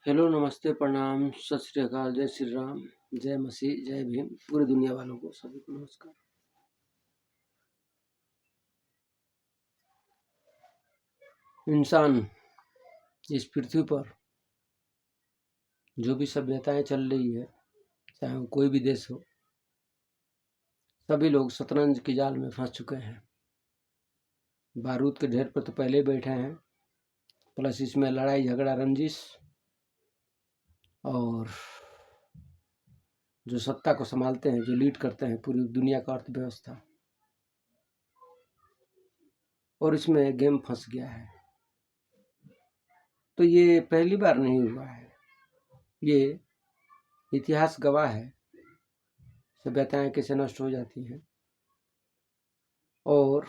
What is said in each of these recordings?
Hello, नमस्ते, प्रणाम, सत श्री अकाल, जय श्री राम, जय मसीह, जय भीम। पूरी दुनिया वालों को सभी को नमस्कार। इंसान इस पृथ्वी पर जो भी सभ्यताएं चल रही है, चाहे वो कोई भी देश हो, सभी लोग शतरंज की जाल में फंस चुके हैं। बारूद के ढेर पर तो पहले ही बैठे हैं, प्लस इसमें लड़ाई झगड़ा रंजिश और जो सत्ता को संभालते हैं, जो लीड करते हैं पूरी दुनिया का अर्थव्यवस्था, और इसमें गेम फंस गया है। तो ये पहली बार नहीं हुआ है, ये इतिहास गवाह है। सभ्यताएं कैसे नष्ट हो जाती हैं और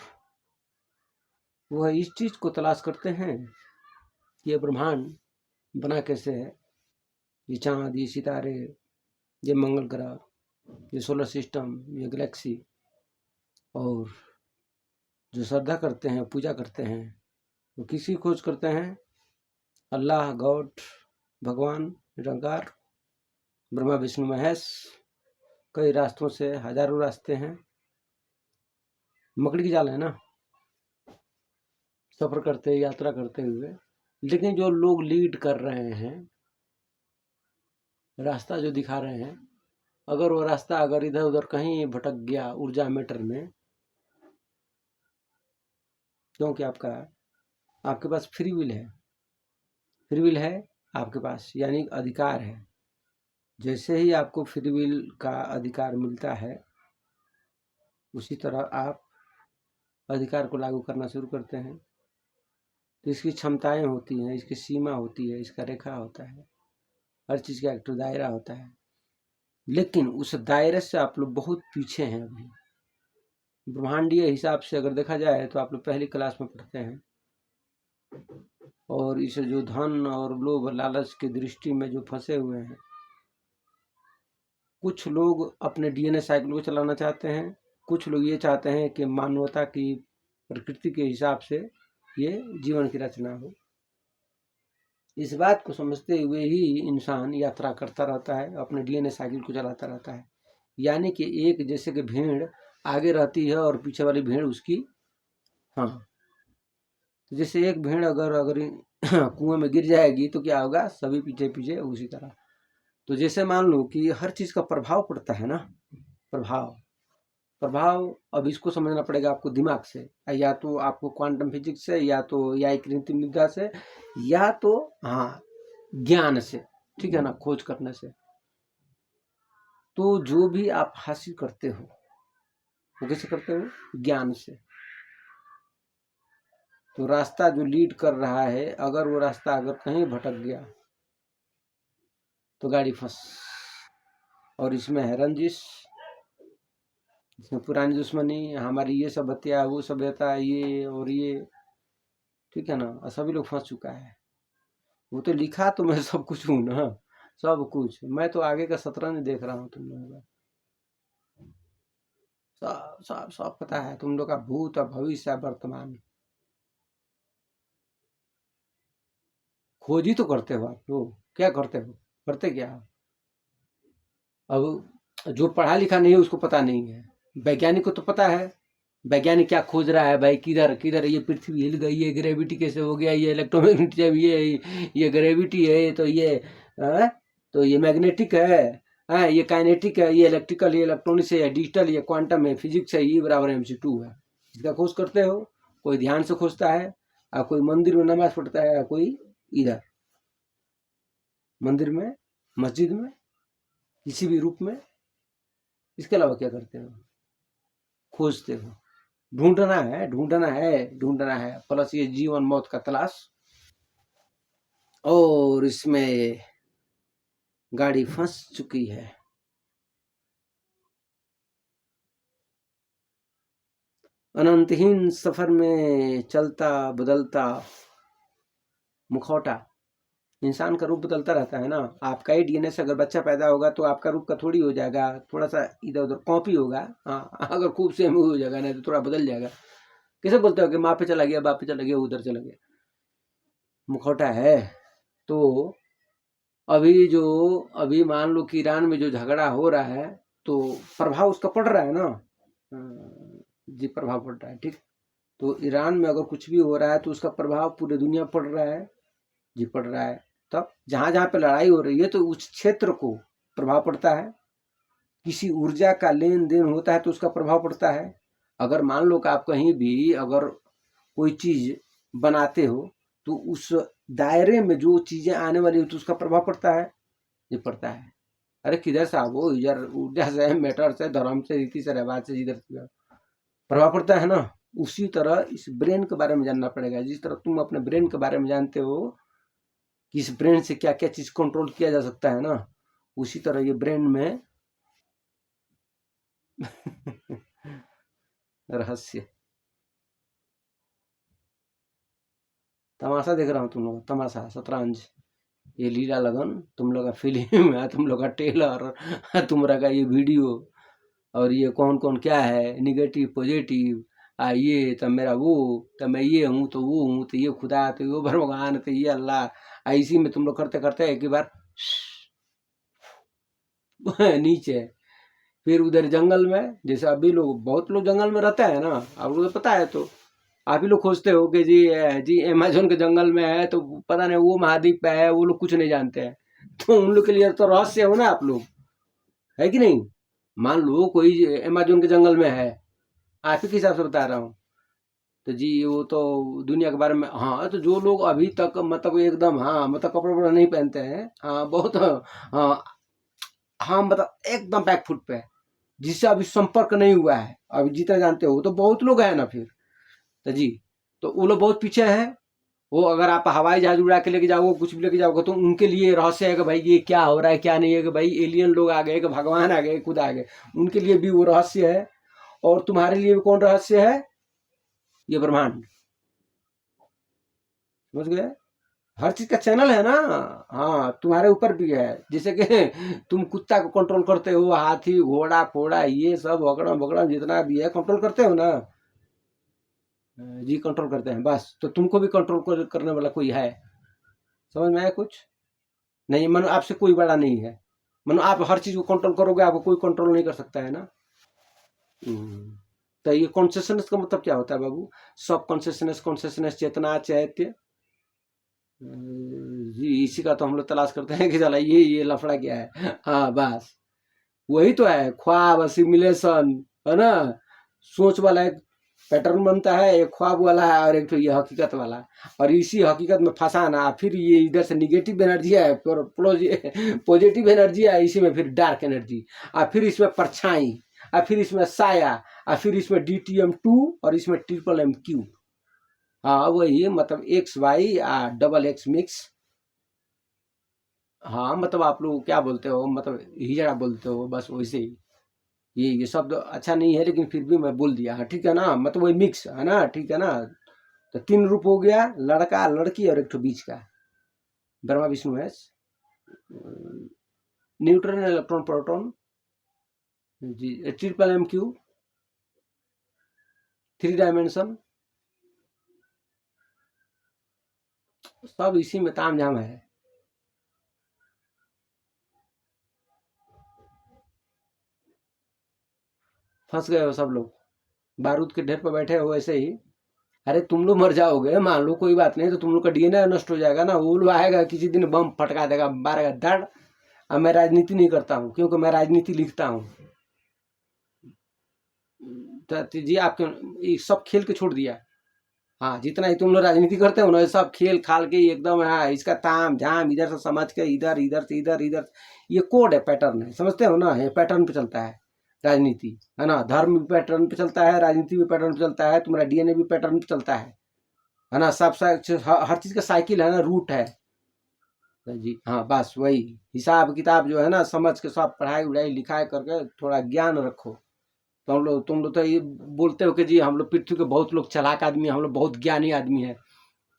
वह इस चीज को तलाश करते हैं कि ये ब्रह्मांड बना कैसे है, ये चांद, ये सितारे, ये मंगल ग्रह, ये सोलर सिस्टम, ये गैलेक्सी, और जो श्रद्धा करते हैं, पूजा करते हैं, वो किसी खोज करते हैं? अल्लाह, गॉड, भगवान, निरंकार, ब्रह्मा विष्णु महेश। कई रास्तों से, हजारों रास्ते हैं, मकड़ी की जाल है ना, सफर करते, यात्रा करते हुए। लेकिन जो लोग लीड कर रहे हैं, रास्ता जो दिखा रहे हैं, अगर वो रास्ता अगर इधर उधर कहीं भटक गया ऊर्जा मीटर में, क्योंकि आपके पास फ्री विल है, फ्री विल है आपके पास, यानी अधिकार है। जैसे ही आपको फ्री विल का अधिकार मिलता है, उसी तरह आप अधिकार को लागू करना शुरू करते हैं। तो इसकी क्षमताएं होती हैं, इसकी सीमा होती है, इसका रेखा होता है, हर चीज़ का एक तो दायरा होता है। लेकिन उस दायरे से आप लोग बहुत पीछे हैं अभी। ब्रह्मांडीय हिसाब से अगर देखा जाए तो आप लोग पहली क्लास में पढ़ते हैं, और इसे जो धन और लोभ लालच की दृष्टि में जो फंसे हुए हैं, कुछ लोग अपने डीएनए साइकिल को चलाना चाहते हैं, कुछ लोग ये चाहते हैं कि मानवता की प्रकृति के हिसाब से ये जीवन की रचना हो। इस बात को समझते हुए ही इंसान यात्रा करता रहता है, अपने डीएनए साइकिल को चलाता रहता है। यानी कि एक जैसे कि भेड़ आगे रहती है और पीछे वाली भेड़ उसकी, हाँ, तो जैसे एक भेड़ अगर कुएं में गिर जाएगी तो क्या होगा, सभी पीछे पीछे उसी तरह। तो जैसे मान लो कि हर चीज का प्रभाव पड़ता है ना, प्रभाव प्रभाव अब इसको समझना पड़ेगा आपको दिमाग से, या तो आपको क्वांटम फिजिक्स से, या तो या कृत्रिम विद्या से, या तो हाँ ज्ञान से, ठीक है ना, खोज करने से। तो जो भी आप हासिल करते हो वो कैसे करते हो? ज्ञान से। तो रास्ता जो लीड कर रहा है, अगर वो रास्ता अगर कहीं भटक गया तो गाड़ी फंस। और इसमें है रंजिश, इसमें पुरानी दुश्मनी, हमारी ये सभ्यता, वो सभ्यता, ये और ये, ठीक है ना, सभी लोग फंस चुका है। वो तो लिखा तो मैं सब कुछ हूँ ना, सब कुछ मैं तो आगे का शतरंज देख रहा हूँ। तुम लोगों का सब सब सब पता है, तुम लोग का भूत और भविष्य वर्तमान। खोज ही तो करते हो आप लोग, क्या करते हो, करते क्या हो? अब जो पढ़ा लिखा नहीं है उसको पता नहीं है, वैज्ञानिक को तो पता है। वैज्ञानिक क्या खोज रहा है भाई, किधर किधर ये पृथ्वी हिल गई, ये ग्रेविटी कैसे हो गया, ये इलेक्ट्रोमैग्नेटिज्म, ये ग्रेविटी है, तो ये तो ये मैग्नेटिक है, ये काइनेटिक है, ये इलेक्ट्रिकल, ये इलेक्ट्रॉनिक्स है, ये डिजिटल, ये क्वांटम है, फिजिक्स है, ई बराबर MC2 है। इसका खोज करते हो। कोई ध्यान से खोजता है, और कोई मंदिर में नमाज पढ़ता है, कोई इधर मंदिर में, मस्जिद में, किसी भी रूप में। इसके अलावा क्या करते हो? खोजते हो, ढूंढना है, ढूंढना है, ढूंढना है, प्लस ये जीवन मौत का तलाश। और इसमें गाड़ी फंस चुकी है। अनंतहीन सफर में चलता बदलता मुखौटा। इंसान का रूप बदलता रहता है ना। आपका ही डीएनए से अगर बच्चा पैदा होगा तो आपका रूप का थोड़ी हो जाएगा, थोड़ा सा इधर उधर कॉपी होगा। हाँ, अगर खूब सेम हो जाएगा, नहीं तो थोड़ा बदल जाएगा। कैसे बोलते हो कि माँ पे चला गया, बाप पे चला गया, उधर चला गया? मुखौटा है। तो अभी मान लो कि ईरान में जो झगड़ा हो रहा है तो प्रभाव उसका पड़ रहा है ना। जी प्रभाव पड़ रहा है, ठीक। तो ईरान में अगर कुछ भी हो रहा है तो उसका प्रभाव पूरे दुनिया पड़ रहा है, जी पड़ रहा है। तब जहाँ जहाँ पे लड़ाई हो रही है तो उस क्षेत्र को प्रभाव पड़ता है। किसी ऊर्जा का लेन देन होता है तो उसका प्रभाव पड़ता है। अगर मान लो कि आप कहीं भी अगर कोई चीज बनाते हो तो उस दायरे में जो चीजें आने वाली हो तो उसका प्रभाव पड़ता है, ये पड़ता है। अरे किधर से वो इधर ऊर्जा से, मैटर से, धर्म से, रीति से, रिवाज से, इधर प्रभाव पड़ता है ना। उसी तरह इस ब्रेन के बारे में जानना पड़ेगा। जिस तरह तुम अपने ब्रेन के बारे में जानते हो कि इस ब्रेन से क्या क्या चीज कंट्रोल किया जा सकता है ना, उसी तरह ये ब्रेन में रहस्य। तमाशा देख रहा हूँ तुम लोग, तमाशा, शतरंज, ये लीला लगन, तुम लोग का फिल्म है, तुम लोग का ट्रेलर, तुम लोग का ये वीडियो, और ये कौन कौन क्या है, निगेटिव पॉजिटिव, ये तो मेरा वो, तो मैं ये हूँ तो वो हूँ, तो ये खुदा, तो ये भगवान, तो ये अल्लाह, इसी में तुम लोग करते करते एक ही बार नीचे। फिर उधर जंगल में, जैसे अभी लोग, बहुत लोग जंगल में रहते हैं ना, आप लोग पता है, तो आप ही लोग खोजते हो कि जी अमेजोन के जंगल में है, तो पता नहीं वो महाद्वीप पे है, वो लोग कुछ नहीं जानते हैं। तो उन लोग के लिए तो रहस्य हो ना आप लोग, है कि नहीं। मान लो कोई अमेजोन के जंगल में है, आप ही के हिसाब से बता रहा हूँ, तो जी वो तो दुनिया के बारे में, हाँ, तो जो लोग अभी तक मतलब एकदम, हाँ मतलब कपड़े वपड़े नहीं पहनते हैं, हाँ बहुत, हाँ हाँ मतलब एकदम बैकफुट पे है, जिससे अभी संपर्क नहीं हुआ है, अभी जितना जानते हो तो बहुत लोग हैं ना फिर, तो जी, तो वो लोग बहुत पीछे हैं। वो अगर आप हवाई जहाज उड़ा के लेके जाओगे, कुछ भी लेके जाओगे, तो उनके लिए रहस्य है कि भाई ये क्या हो रहा है क्या नहीं है, कि भाई एलियन लोग आ गए, कि भगवान आ गए, खुद आ गए, उनके लिए भी वो रहस्य है। और तुम्हारे लिए भी कौन रहस्य है, ये ब्रह्मांड, समझ गए। हर चीज का चैनल है ना। हाँ तुम्हारे ऊपर भी है, जैसे कि तुम कुत्ता को कंट्रोल करते हो, हाथी, घोड़ा, फोड़ा, ये सब वगड़ा वगड़ा जितना भी है कंट्रोल करते हो ना, जी कंट्रोल करते हैं बस। तो तुमको भी कंट्रोल करने वाला कोई है, समझ में आया कुछ नहीं। मानो आपसे कोई बड़ा नहीं है, मानो आप हर चीज को कंट्रोल करोगे, आपको कोई कंट्रोल नहीं कर सकता है ना। तो ये कॉन्शियसनेस का मतलब क्या होता है बाबू, सब कॉन्शियसनेस, कॉन्शियसनेस, चेतना, चैत्य, जी इसी का तो हम लोग तलाश करते हैं कि चला ये लफड़ा क्या है। हाँ बस वही तो है, ख्वाब, सिमुलेशन, है ना। सोच वाला एक पैटर्न बनता है, एक ख्वाब वाला है, और एक तो ये हकीकत वाला। और इसी हकीकत में फंसाना, फिर ये इधर से निगेटिव एनर्जी है, पॉजिटिव एनर्जी है, इसी में फिर डार्क एनर्जी, और फिर इसमें परछाई, और फिर इसमें साया, और फिर इसमें DTM2, और इसमें MMQ। हाँ वही मतलब XY डबल X मिक्स। हाँ मतलब आप लोग क्या बोलते हो, मतलब हिजड़ा बोलते हो, बस वैसे ही। ये शब्द अच्छा नहीं है, लेकिन फिर भी मैं बोल दिया, हाँ ठीक है ना, मतलब वही मिक्स है ना, ठीक है ना। तो 3 रूप हो गया, लड़का, लड़की, और एक ठो बीच का, Brahma Vishnu Mahesh. Neutron, electron, proton, जी MMQ, 3 डायमेंशन, सब इसी में ताम झाम है। फंस गए हो सब लोग, बारूद के ढेर पर बैठे हो ऐसे ही। अरे तुम लोग मर जाओगे, मान लो कोई बात नहीं, तो तुम लोग का DNA नष्ट हो जाएगा ना, वो लोग आएगा किसी दिन बम फटका देगा, मारेगा धड़। अब मैं राजनीति नहीं करता हूँ, क्योंकि मैं राजनीति लिखता हूँ। तो जी आपके ये सब खेल के छोड़ दिया। हाँ जितना ही तुम लोग राजनीति करते हो ना, ये सब खेल खाल के एकदम, हाँ इसका ताम झाम, इधर से समझ के इधर, इधर से इधर, इधर ये कोड है, पैटर्न है, समझते हो ना, ये पैटर्न पे चलता है राजनीति, है ना। धर्म भी पैटर्न पे चलता है, राजनीति भी पैटर्न पे चलता है, तुम्हारा DNA भी पैटर्न पे चलता है ना। सब हर चीज का साइकिल है ना, रूट है। तो जी हाँ बस वही हिसाब किताब जो है ना, समझ के सब पढ़ाई उढ़ाई लिखाई करके थोड़ा ज्ञान रखो। तो तुम लोग तो ये बोलते हो कि जी हम लोग पृथ्वी के बहुत लोग चालाक आदमी हैं, हम लोग बहुत ज्ञानी आदमी हैं।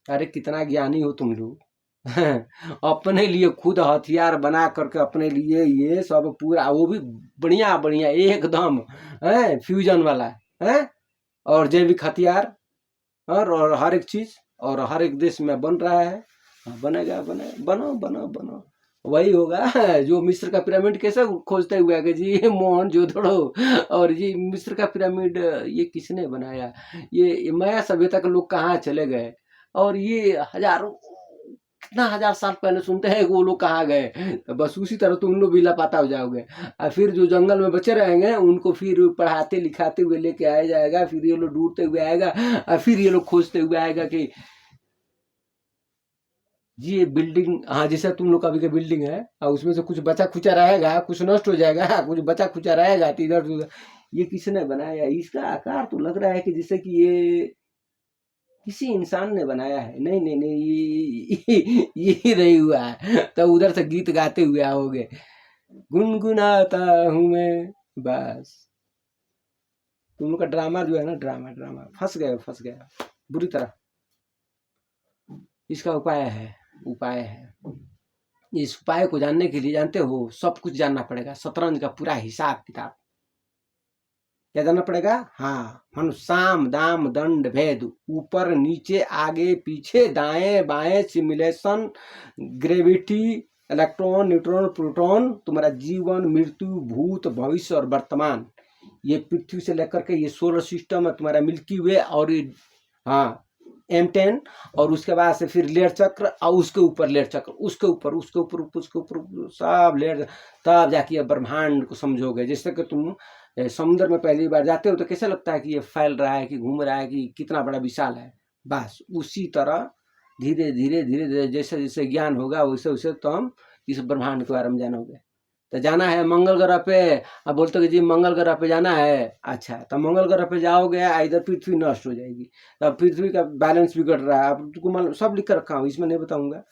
अरे कितना ज्ञानी हो तुम लोग। अपने लिए खुद हथियार बना करके अपने लिए ये सब पूरा, वो भी बढ़िया बढ़िया एकदम है, फ्यूजन वाला है, और जैविक हथियार, और हर एक चीज, और हर एक देश में बन रहा है। हाँ, बनेगा, बने, बनो बनो बनो। वही होगा जो मिस्र का पिरामिड कैसे खोजते हुए आगे जी, ये मोहनजोदड़ो और ये मिस्र का पिरामिड ये किसने बनाया, ये माया सभ्यता के लोग कहाँ चले गए, और ये हजारों कितना हजार साल पहले सुनते हैं कि वो लोग कहाँ गए, तो बस उसी तरह तुम लोग भी लापता हो जाओगे। और फिर जो जंगल में बचे रहेंगे उनको फिर पढ़ाते लिखाते हुए लेके आया जाएगा, फिर ये लोग ढूंढते हुए आएगा, और फिर ये लोग खोजते हुए आएगा कि जी ये बिल्डिंग, हाँ जैसे तुम लोग का भी का बिल्डिंग है और उसमें से कुछ बचा खुचा रहेगा, कुछ नष्ट हो जाएगा, कुछ बचा खुचा रहेगा तो इधर उधर, ये किसने बनाया, इसका आकार तो लग रहा है कि जैसे कि ये किसी इंसान ने बनाया है, नहीं नहीं नहीं ये नहीं हुआ है, तो उधर से गीत गाते हुए आओगे, गुनगुनाता हूँ मैं बस। तुम लोग का ड्रामा जो है ना, ड्रामा ड्रामा फंस गया बुरी तरह। इसका उपाय है। इस उपाय को जानने के लिए जानते हो सब कुछ जानना पड़ेगा, शतरंज का पूरा हिसाब किताब क्या जानना पड़ेगा। हाँ मानो साम दाम दंड भेद, ऊपर नीचे आगे पीछे दाएं बाएं, simulation, gravity, electron neutron proton, तुम्हारा जीवन मृत्यु भूत भविष्य और वर्तमान, ये पृथ्वी से लेकर के ये सोलर सिस्टम है तुम्हारा मिल्की वे, और ये हाँ M10, और उसके बाद से फिर लेयर चक्र, और उसके ऊपर लेयर चक्र, उसके ऊपर सब लेयर, तब जाके ये ब्रह्मांड को समझोगे। जैसे कि तुम समुद्र में पहली बार जाते हो तो कैसा लगता है कि ये फैल रहा है कि घूम रहा है कि कितना बड़ा विशाल है, बस उसी तरह धीरे धीरे धीरे धीरे जैसे जैसे ज्ञान होगा वैसे वैसे तुम इस ब्रह्मांड के बारे में जानोगे। तो जाना है मंगल ग्रह पे, अब बोलते हो कि जी मंगल ग्रह पे जाना है, अच्छा तो मंगल ग्रह पे जाओगे, इधर पृथ्वी नष्ट हो जाएगी, तब पृथ्वी का बैलेंस बिगड़ रहा है, अब तुमको सब लिख कर रखा हूँ, इसमें नहीं बताऊंगा।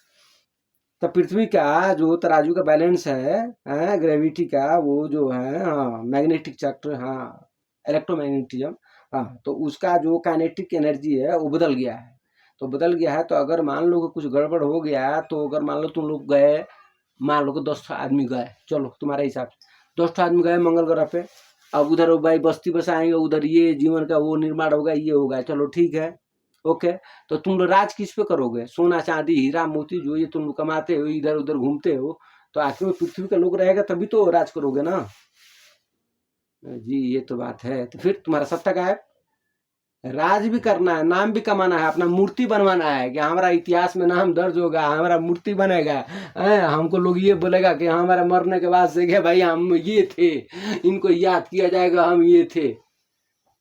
तो पृथ्वी का जो तराजू का बैलेंस है ग्रेविटी का वो जो है, हाँ मैग्नेटिक चक्र, हाँ इलेक्ट्रोमैग्नेटिज्म, हाँ तो उसका जो काइनेटिक एनर्जी है वो बदल गया है, तो बदल गया है, तो अगर मान लो कि कुछ गड़बड़ हो गया, तो अगर मान लो तुम लोग गए, मान लो कि 10 आदमी गए, चलो तुम्हारे हिसाब से 10 आदमी गए मंगल ग्रह पे, अब उधर भाई बस्ती बसाएंगे, उधर ये जीवन का वो निर्माण होगा, ये होगा, चलो ठीक है ओके। तो तुम लोग राज किस पे करोगे, सोना चांदी हीरा मोती जो ये तुम लोग कमाते हो, इधर उधर घूमते हो, तो आखिर में पृथ्वी का लोग रहेगा तभी तो राज करोगे ना जी, ये तो बात है। तो फिर तुम्हारा सत्ता का है, राज भी करना है, नाम भी कमाना है, अपना मूर्ति बनवाना है कि हमारा इतिहास में नाम दर्ज होगा, हमारा मूर्ति बनेगा, हमको लोग ये बोलेगा कि हमारा मरने के बाद से क्या भाई हम ये थे, इनको याद किया जाएगा हम ये थे,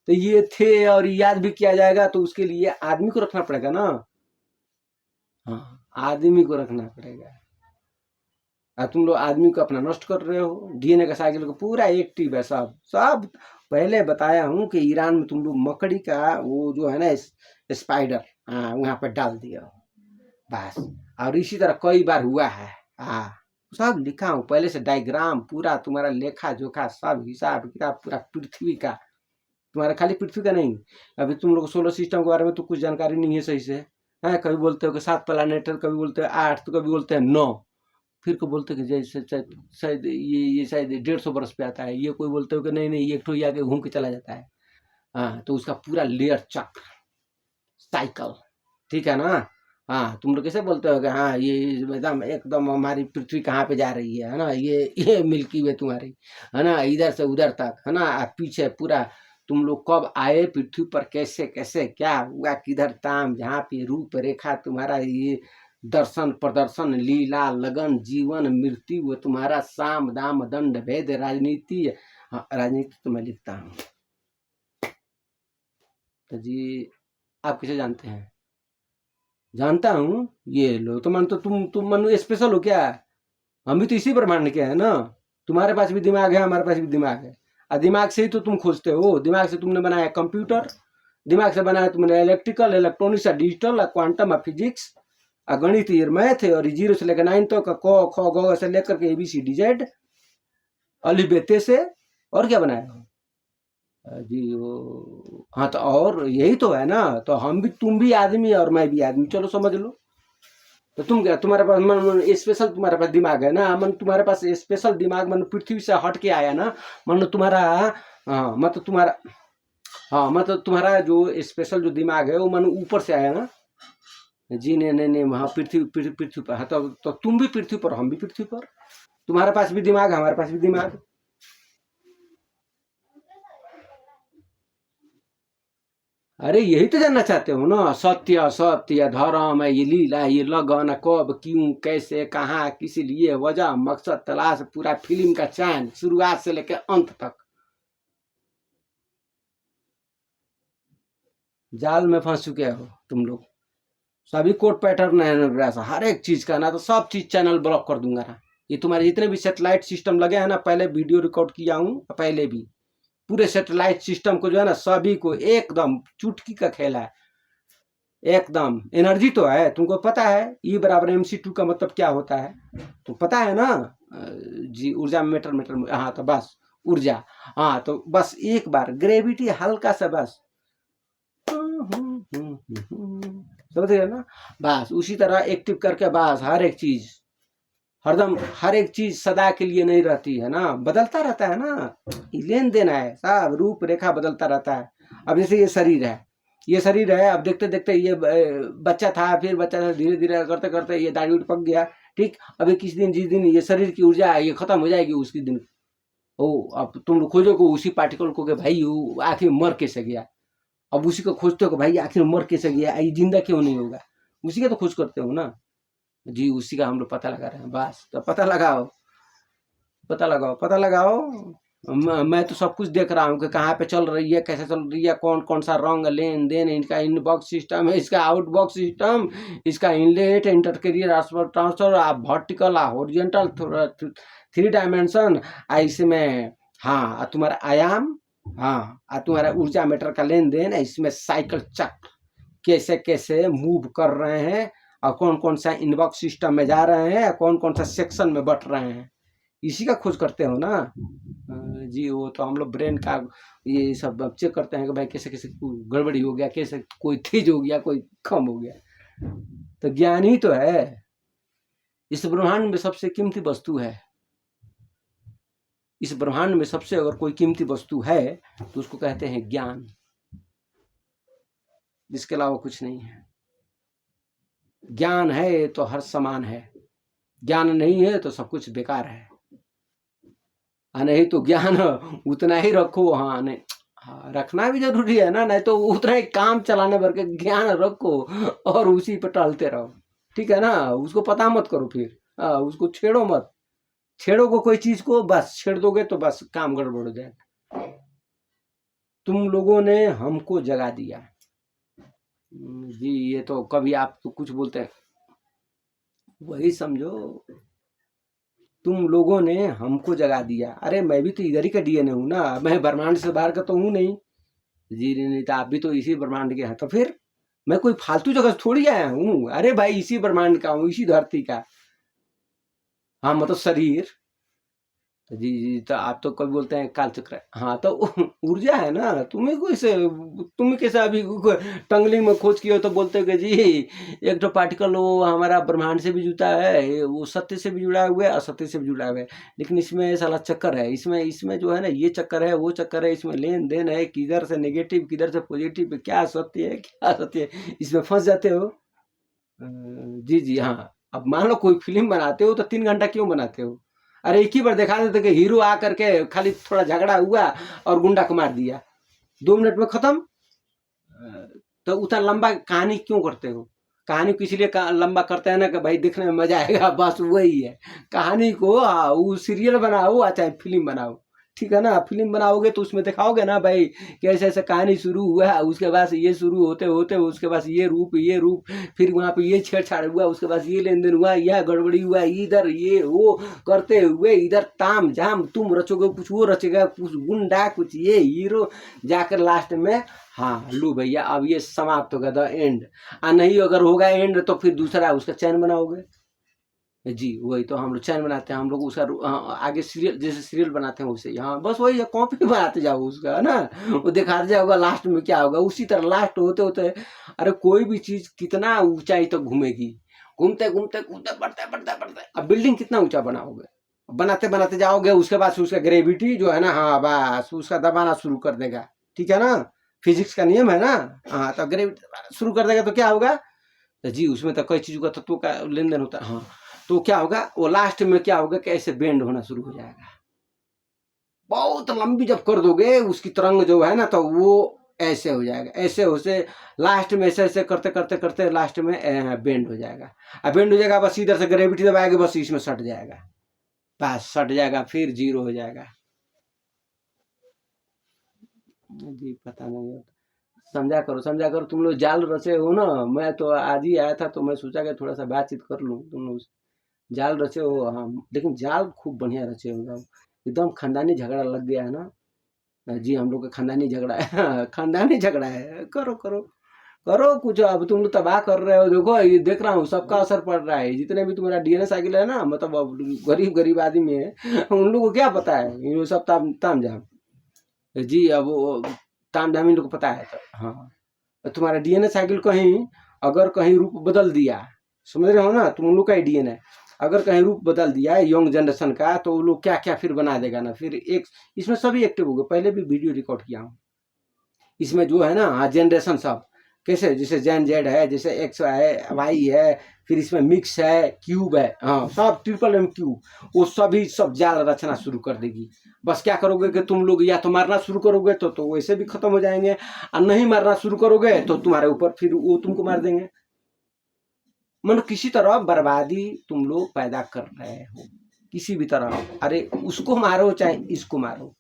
तो ये थे और याद भी किया जाएगा, तो उसके लिए आदमी को रखना पड़ेगा ना, हाँ आदमी को रखना पड़ेगा। तुम लोग आदमी को अपना नष्ट कर रहे हो, डीएनए का साइकिल को पूरा एक्टिव है, सब सब पहले बताया हूँ कि ईरान में तुम लोग मकड़ी का वो जो है ना स्पाइडर, हाँ वहाँ पर डाल दिया बस, और इसी तरह कई बार हुआ है, हाँ सब लिखा हूँ पहले से, डायग्राम पूरा तुम्हारा लेखा जोखा सब हिसाब किताब पूरा पृथ्वी का, तुम्हारा खाली पृथ्वी का नहीं, अभी तुम लोग सोलर सिस्टम के बारे में तो कुछ जानकारी नहीं है सही से, है कभी बोलते हो कि 7 प्लानेट है, कभी बोलते हैं 8, तो कभी बोलते हैं 9, फिर को बोलते कि जैसे शायद ये शायद 150 वर्ष पे आता है, ये कोई बोलते हो कि नहीं नहीं एक ठो ही आगे घूम के चला जाता है, हाँ तो उसका पूरा लेयर चक्र साइकिल, ठीक है ना, हाँ तुम लोग कैसे बोलते हो कि हाँ ये एकदम एकदम हमारी पृथ्वी कहाँ पे जा रही है ना, ये मिल्की वे तुम्हारी है ना, इधर से उधर तक है ना, पीछे पूरा तुम लोग कब आए पृथ्वी पर, कैसे कैसे क्या हुआ, किधर ताम जहाँ पे रूप रेखा तुम्हारा, ये दर्शन प्रदर्शन लीला लगन जीवन मृत्यु वो तुम्हारा, साम दाम दंड भेद राजनीति, हाँ राजनीति तो मैं लिखता हूँ। तो जी आप किसे जानते हैं, जानता हूँ, ये लो तो मन, तो तुम मनु स्पेशल हो क्या, हम भी तो इसी ब्रह्मांड के हैं ना, तुम्हारे पास भी दिमाग है हमारे पास भी दिमाग है, और दिमाग से ही तो तुम खोजते हो, दिमाग से तुमने बनाया कंप्यूटर, दिमाग से बनाया तुमने electrical electronics digital quantum physics, गणित मैथ है, और 0 से लेकर 9 तक क ख ग से लेकर के ABCD अलिबेते से, और क्या बनाया हो जी वो, हाँ तो और यही तो है ना, तो हम भी तुम भी आदमी और मैं भी आदमी, चलो समझ लो। तो तुम क्या, तुम्हारे पास मन स्पेशल तुम्हारे पास दिमाग है ना, मन तुम्हारे पास स्पेशल दिमाग, मन पृथ्वी से हट के आया ना, मन तुम्हारा, हाँ मतलब तुम्हारा, हाँ मतलब तुम्हारा जो स्पेशल जो दिमाग है वो मन ऊपर से आया ना, जी नहीं, वहाँ पृथ्वी पर। हाँ तो तुम भी पृथ्वी पर, हम भी पृथ्वी पर। तुम्हारे पास भी दिमाग, हमारे पास भी दिमाग। अरे यही तो जानना चाहते हो ना, सत्य असत्य, धर्म है, ये लीला, ये लगन, कब, क्यों, कैसे, कहाँ, किस लिए, वजह, मकसद, तलाश, पूरा फिल्म का चैन शुरुआत से लेकर अंत तक। जाल में फंस चुके हो तुम लोग। सभी कोड पैटर्न है, हर एक चीज का ना, तो सब चीज चैनल ब्लॉक कर दूंगा ना। ये तुम्हारे जितने भी सेटेलाइट सिस्टम लगे हैं ना, पहले वीडियो रिकॉर्ड किया हूँ, पहले भी पूरे सेटेलाइट सिस्टम को जो है ना, सभी को एकदम चुटकी का खेल है। एकदम एनर्जी तो है, तुमको पता है E बराबर mc2 का मतलब क्या होता है, तो पता है ना। जी ऊर्जा मीटर, हाँ तो बस ऊर्जा। हाँ तो बस एक बार ग्रेविटी हल्का सा बस समझ गए ना, बस उसी तरह एक्टिव करके बस हर एक चीज, हरदम हर एक चीज सदा के लिए नहीं रहती है ना, बदलता रहता है ना, लेन देन है, सब रूप रेखा बदलता रहता है। अब जैसे ये शरीर है, ये शरीर है, अब देखते देखते ये बच्चा था, फिर बच्चा था, धीरे धीरे करते करते ये दाढ़ी उठ पक गया, ठीक। अभी किस दिन जिस दिन ये शरीर की ऊर्जा है ये खत्म हो जाएगी, उसके दिन ओ अब तुम लोग खोजोगे उसी पार्टिकल को कि भाई वो आखिर मर कैसे गया। अब उसी को खोजते हो कि भाई आखिर मर कैसे गया, ये जिंदा क्यों नहीं होगा, उसी का तो खोज करते हो ना। जी उसी का हम लोग पता लगा रहे हैं, बस तो पता लगाओ, पता लगाओ, पता लगाओ। मैं तो सब कुछ देख रहा हूँ कि कहाँ पे चल रही है, कैसे चल रही है, कौन कौन सा रंग, लेन देन, इनका इनबॉक्स सिस्टम है, इसका आउटबॉक्स सिस्टम, इसका inlet, intercarrier transfer, vertical, horizontal, 3 dimension, इसमें हाँ तुम्हारा आयाम, हाँ तुम्हारा ऊर्जा मीटर का लेन देन, इसमें साइकिल चक्र कैसे कैसे मूव कर रहे हैं, और कौन कौन सा इनबॉक्स सिस्टम में जा रहे हैं, कौन कौन सा सेक्शन में बट रहे हैं, इसी का खोज करते हो ना। जी वो तो हम लोग ब्रेन का ये सब चेक करते हैं कि भाई कैसे कैसे गड़बड़ी हो गया, कैसे कोई तेज हो गया, कोई कम हो गया, तो ज्ञान ही तो है। इस ब्रह्मांड में सबसे कीमती वस्तु है, इस ब्रह्मांड में सबसे अगर कोई कीमती वस्तु है तो उसको कहते हैं ज्ञान, जिसके अलावा कुछ नहीं है। ज्ञान है तो हर समान है, ज्ञान नहीं है तो सब कुछ बेकार है। नहीं तो ज्ञान उतना ही रखो, हाँ नहीं हाँ रखना भी जरूरी है ना, नहीं तो उतना ही काम चलाने भर के ज्ञान रखो और उसी पर टहलते रहो, ठीक है ना। उसको पता मत करो, फिर उसको छेड़ो मत, छेड़ोगे कोई चीज को, बस छेड़ दोगे तो बस काम गड़बड़ हो जाएगा। तुम लोगों ने हमको जगा दिया। जी ये तो कभी आप तो कुछ बोलते हैं, वही समझो, तुम लोगों ने हमको जगा दिया। अरे मैं भी तो इधर ही का डीएनए हूं ना, मैं ब्रह्मांड से बाहर का तो हूं नहीं। जी नहीं तो आप भी तो इसी ब्रह्मांड के हैं, तो फिर मैं कोई फालतू जगह थोड़ी आया हूँ, अरे भाई इसी ब्रह्मांड का हूँ, इसी धरती का। हाँ मतलब शरीर, जी जी तो आप तो कभी बोलते हैं कालचक्र, हाँ तो ऊर्जा है ना, तुम्हें को इसे, तुम्हें कैसा अभी टंगलिंग में खोज किया तो बोलते हो कि जी एक तो पार्टिकल वो हमारा ब्रह्मांड से भी जुड़ा है, वो सत्य से भी जुड़ा हुआ है, असत्य से भी जुड़ा हुआ है, लेकिन इसमें साला चक्कर है, इसमें इसमें जो है ना ये चक्कर है, वो चक्कर है, इसमें लेन देन है, किधर से नेगेटिव किधर से पॉजिटिव, क्या सत्य है क्या असत्य है, इसमें फंस जाते हो। जी जी हाँ, अब मान लो कोई फिल्म बनाते हो तो 3 घंटा क्यों बनाते हो, अरे एक ही बार दिखा देते कि हीरो आ करके खाली थोड़ा झगड़ा हुआ और गुंडा को मार दिया, 2 मिनट में खत्म। तो उतना लंबा कहानी क्यों करते हो, कहानी को इसलिए लंबा करते हैं ना कि भाई देखने में मजा आएगा, बस वही है कहानी को। वो सीरियल बनाओ चाहे फिल्म बनाओ, ठीक है ना, फिल्म बनाओगे तो उसमें दिखाओगे ना भाई कि ऐसे ऐसे कहानी शुरू हुआ, उसके बाद ये शुरू होते होते उसके बाद ये रूप, फिर वहाँ पे ये छेड़छाड़ हुआ, उसके बाद ये लेन देन हुआ, यह गड़बड़ी हुआ, इधर ये वो करते हुए इधर ताम झाम, तुम रचोगे कुछ, वो रचेगा कुछ, गुंडा कुछ, ये हीरो, जाकर लास्ट में हाँ लो भैया अब ये समाप्त होगा, द एंड। नहीं अगर होगा एंड तो फिर दूसरा उसका चैन बनाओगे। जी वही तो हम लोग चैन बनाते हैं, हम लोग उसका आगे सीरियल जैसे सीरियल बनाते हैं वैसे, हाँ बस वही कॉपी बनाते जाओ उसका, है ना, वो दिखाते जाओगा लास्ट में क्या होगा, उसी तरह लास्ट होते होते। अरे कोई भी चीज कितना ऊंचाई तक घूमेगी, घूमते घूमते घूमते बढ़ते बढ़ते बढ़ते, अब बिल्डिंग कितना ऊंचा बनाओगे, बनाते बनाते जाओगे, उसके बाद उसका ग्रेविटी जो है ना, हाँ बस उसका दबाना शुरू कर देगा, ठीक है ना, फिजिक्स का नियम है ना। हाँ तो ग्रेविटी शुरू कर देगा तो क्या होगा, तो जी उसमें तो कई चीज़ों का तत्वों का लेन देन होता है। हाँ, तो क्या होगा, वो लास्ट में क्या होगा कि ऐसे बेंड होना शुरू हो जाएगा। बहुत लंबी जब कर दोगे उसकी तरंग जो है ना, तो वो ऐसे हो जाएगा, ऐसे हो से लास्ट में ऐसे ऐसे करते करते करते लास्ट में बेंड हो जाएगा। अब बेंड हो जाएगा, बस इधर से ग्रेविटी दबाएगी, बस इसमें सट जाएगा, बस सट जाएगा, फिर जीरो हो जाएगा। जी पता नहीं है, समझा करो, तुम लोग जाल रचे हो ना। मैं तो आज ही आया था, तो मैं सोचा कि थोड़ा सा बातचीत कर लूँ, तुम लोग जाल रचे हो। हाँ, लेकिन जाल खूब बढ़िया रचे हो एकदम, एकदम खानदानी झगड़ा लग गया है ना। जी हम लोग का खानदानी झगड़ा है। खानदानी झगड़ा है, करो करो करो कुछ। अब तुम लोग तबाह कर रहे हो, देखो ये देख रहा हूँ, सबका असर पड़ रहा है। जितने भी तुम्हारा डीएनए साइकिल है ना, मतलब अब गरीब गरीब आदमी है, उन लोग को क्या पता है, ये सब ताम ताम झाम। जी अब वो ताम झाम इन लोग को पता है। तो हाँ, तुम्हारा डीएनए साइकिल कहीं अगर कहीं रूप बदल दिया, समझ रहे हो ना, तुम लोग का ही डीएनए अगर कहीं रूप बदल दिया है यंग जनरेशन का, तो वो लोग क्या क्या फिर बना देगा ना। फिर एक इसमें सभी एक्टिव हो गए, पहले भी वीडियो रिकॉर्ड किया हूँ इसमें, जो है ना जनरेशन सब कैसे, जैसे जेन जेड है, जैसे एक्स है, वाई है, फिर इसमें मिक्स है, क्यूब है, हाँ सब ट्रिपल एम क्यूब, वो सभी सब जाल रचना शुरू कर देगी। बस क्या करोगे कि तुम लोग या तो मारना शुरू करोगे तो वैसे भी खत्म हो जाएंगे, और नहीं मारना शुरू करोगे तो तुम्हारे ऊपर फिर वो तुमको मार देंगे। मतलब किसी तरह बर्बादी तुम लोग पैदा कर रहे हो, किसी भी तरह। अरे उसको मारो चाहे इसको मारो,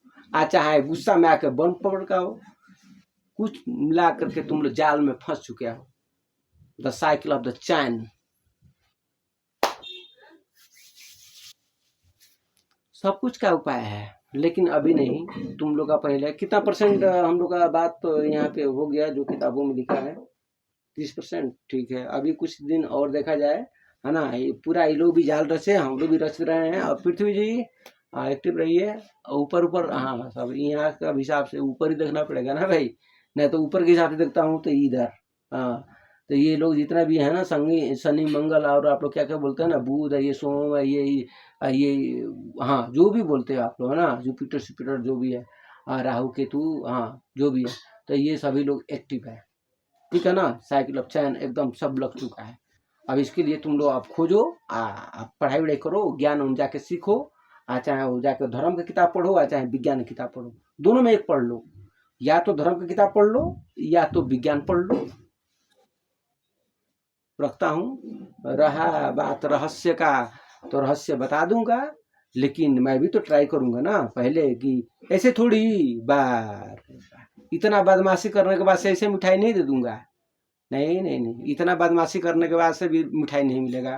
चाहे गुस्सा में आके बम पड़काओ, कुछ मिला करके तुम लोग जाल में फंस चुके हो। The cycle of the chain. सब कुछ का उपाय है, लेकिन अभी नहीं। तुम लोग का पहले कितना परसेंट हम लोग का बात तो यहाँ पे हो गया, जो किताबों में लिखा है 30%। ठीक है, अभी कुछ दिन और देखा जाए, है ना। ये पूरा ये लोग भी जाल रचे, हम लोग भी रच रहे हैं। और पृथ्वी जी एक्टिव रहिए, ऊपर ऊपर, हाँ सब यहाँ का हिसाब से ऊपर ही देखना पड़ेगा ना भाई, नहीं तो ऊपर के हिसाब से देखता हूँ तो इधर। हाँ, तो ये लोग जितना भी है ना, शनि शनि मंगल और आप लोग क्या क्या बोलते हैं ना, बुध है, ये सोम है, ये हाँ जो भी बोलते हैं आप लोग, है ना, जुपिटर सुपिटर जो भी है, राहु केतु, हाँ जो भी है, तो ये सभी लोग एक्टिव है। ठीक है ना, साइकिल ऑफ चैन एकदम सब लग चुका है। अब इसके लिए तुम लोग आप खोजो, आप पढ़ाई वढ़ाई करो, ज्ञान उन जाके सीखो, चाहे वो जाके धर्म की किताब पढ़ो, चाहे विज्ञान की किताब पढ़ो, दोनों में एक पढ़ लो। या तो धर्म की किताब पढ़ लो, या तो विज्ञान पढ़ लो। रखता हूँ, रहा बात रहस्य का, तो रहस्य बता दूंगा, लेकिन मैं भी तो ट्राई करूंगा ना पहले, कि ऐसे थोड़ी बार इतना बदमाशी करने के बाद से ऐसे मिठाई नहीं दे दूंगा। नहीं नहीं नहीं, इतना बदमाशी करने के बाद से भी मिठाई नहीं मिलेगा।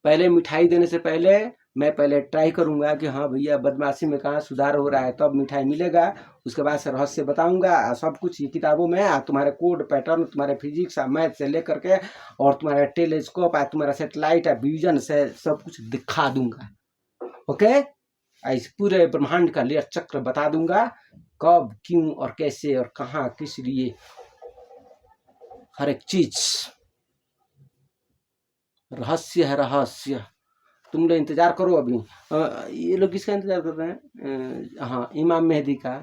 पहले मिठाई देने से पहले मैं पहले ट्राई करूंगा कि हाँ भैया बदमाशी में कहाँ सुधार हो रहा है, तब मिठाई मिलेगा। उसके बाद से रहस्य बताऊंगा, सब कुछ ये किताबों में, तुम्हारे कोड पैटर्न, तुम्हारे फिजिक्स मैथ से लेकर के, और तुम्हारा टेलीस्कोप, तुम्हारा सेटेलाइट, विजन से सब कुछ दिखा दूंगा। ओके, इस पूरे ब्रह्मांड का लेयर चक्र बता दूंगा, कब क्यों और कैसे और कहाँ किस लिए, हर एक चीज रहस्य है, रहस्य। तुम लोग इंतजार करो अभी। ये लोग किसका इंतजार कर रहे हैं? हाँ, इमाम मेहदी का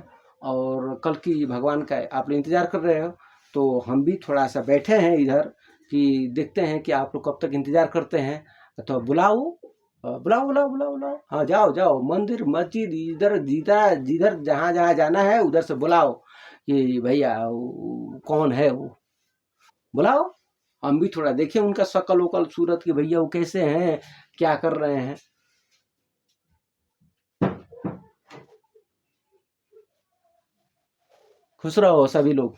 और कल की भगवान का आप लोग इंतजार कर रहे हो। तो हम भी थोड़ा सा बैठे हैं इधर, कि देखते हैं कि आप लोग कब तक इंतजार करते हैं। तो बुलाओ, बुलाओ बुलाओ बुलाओ बुलाओ, हाँ जाओ जाओ, मंदिर मस्जिद इधर जिधर जिधर जहाँ जहाँ जाना है उधर से बुलाओ, कि भैया कौन है वो, बुलाओ। हम भी थोड़ा देखें उनका शकल वकल सूरत, कि भैया वो कैसे हैं, क्या कर रहे हैं। खुश रहो सभी लोग।